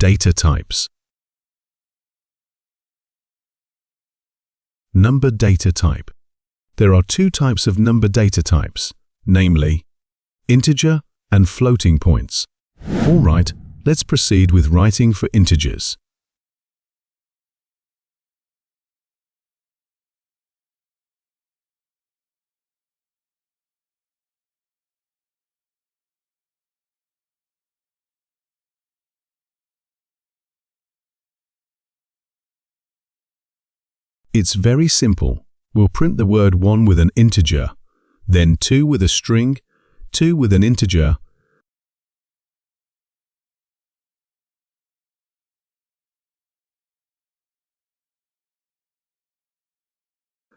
Data types. Number data type. There are two types of number data types, namely integer and floating points. All right, let's proceed with writing for integers. It's very simple. We'll print the word 1 with an integer, then 2 with a string, 2 with an integer,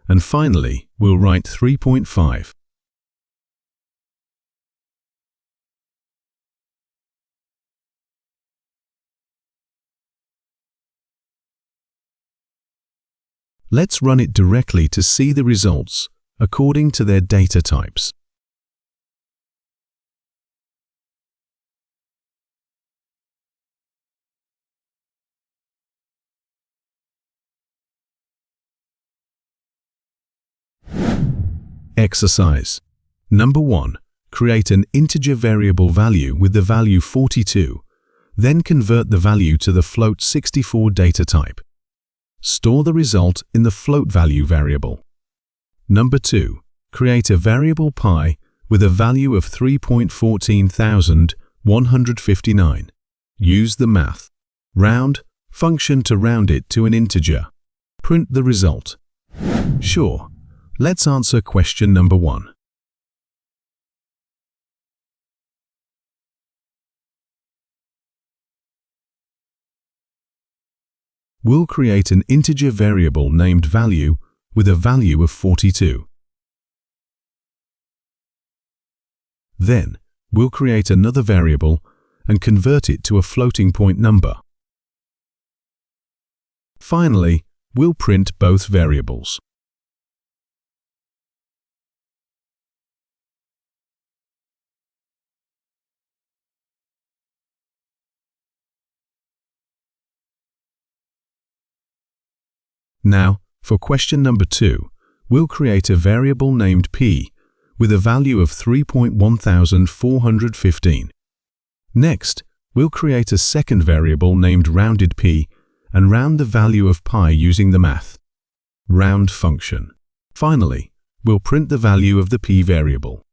and finally, we'll write 3.5. Let's run it directly to see the results according to their data types. Exercise. Number 1. Create an integer variable value with the value 42, then convert the value to the float 64 data type. Store the result in the float value variable. Number 2. Create a variable pi with a value of 3.14159. Use the math round function to round it to an integer. Print the result. Sure. Let's answer question number 1. We'll create an integer variable named value with a value of 42. Then, we'll create another variable and convert it to a floating point number. Finally, we'll print both variables. Now, for question number 2, we'll create a variable named p with a value of 3.1415. Next, we'll create a second variable named rounded p and round the value of pi using the math round function. Finally, we'll print the value of the p variable.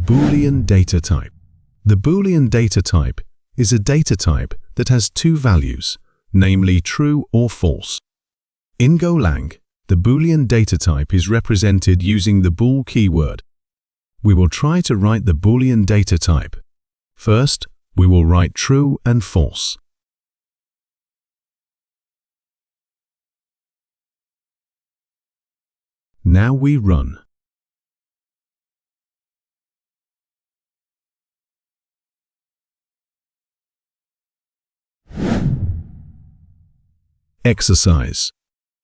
Boolean data type. The Boolean data type is a data type that has two values, namely true or false. In Golang, the Boolean data type is represented using the bool keyword. We will try to write the Boolean data type. First, we will write true and false. Now we run. Exercise.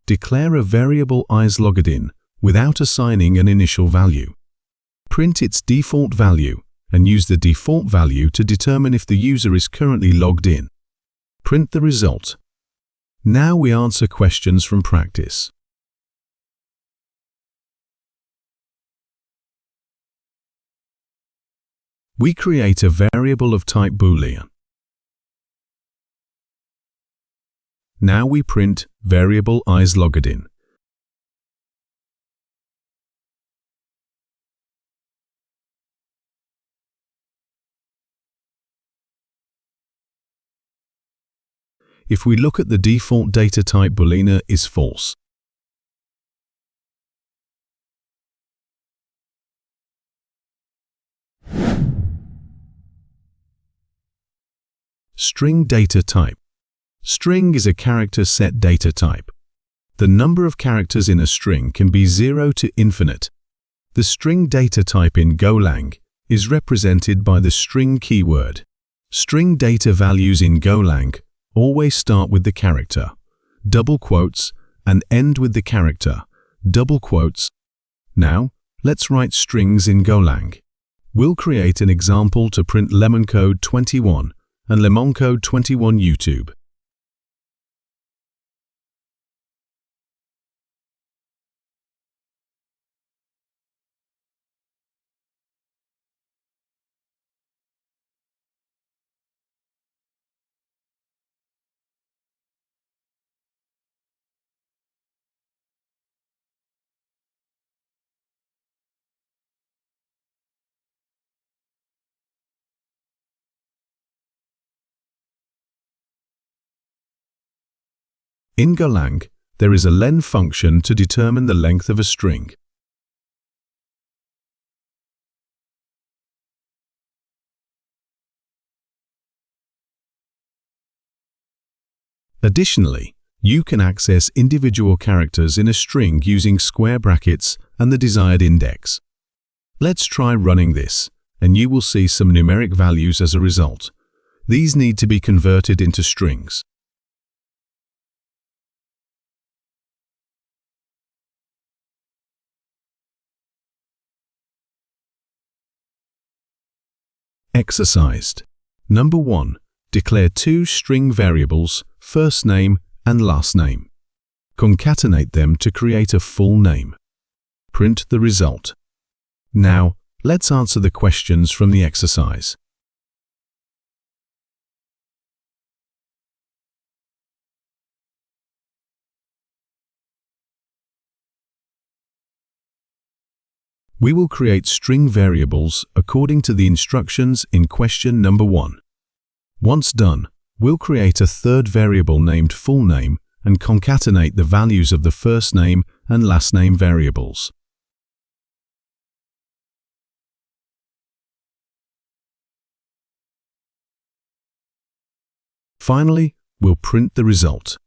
Declare a variable isLoggedIn without assigning an initial value. Print its default value and use the default value to determine if the user is currently logged in. Print the result. Now we answer questions from practice. We create a variable of type Boolean. Now we print variable isLoggedIn. If we look at the default data type, Boolean is false. String data type. String is a character set data type. The number of characters in a string can be 0 to infinite. The string data type in Golang is represented by the string keyword. String data values in Golang always start with the character, double quotes, and end with the character, double quotes. Now, let's write strings in Golang. We'll create an example to print lemoncode21 and lemoncode21 YouTube. In Golang, there is a len function to determine the length of a string. Additionally, you can access individual characters in a string using square brackets and the desired index. Let's try running this, and you will see some numeric values as a result. These need to be converted into strings. Exercised. Number 1. Declare two string variables, first name and last name. Concatenate them to create a full name. Print the result. Now, let's answer the questions from the exercise. We will create string variables according to the instructions in question number 1. Once done, we'll create a third variable named full name and concatenate the values of the first name and last name variables. Finally, we'll print the result.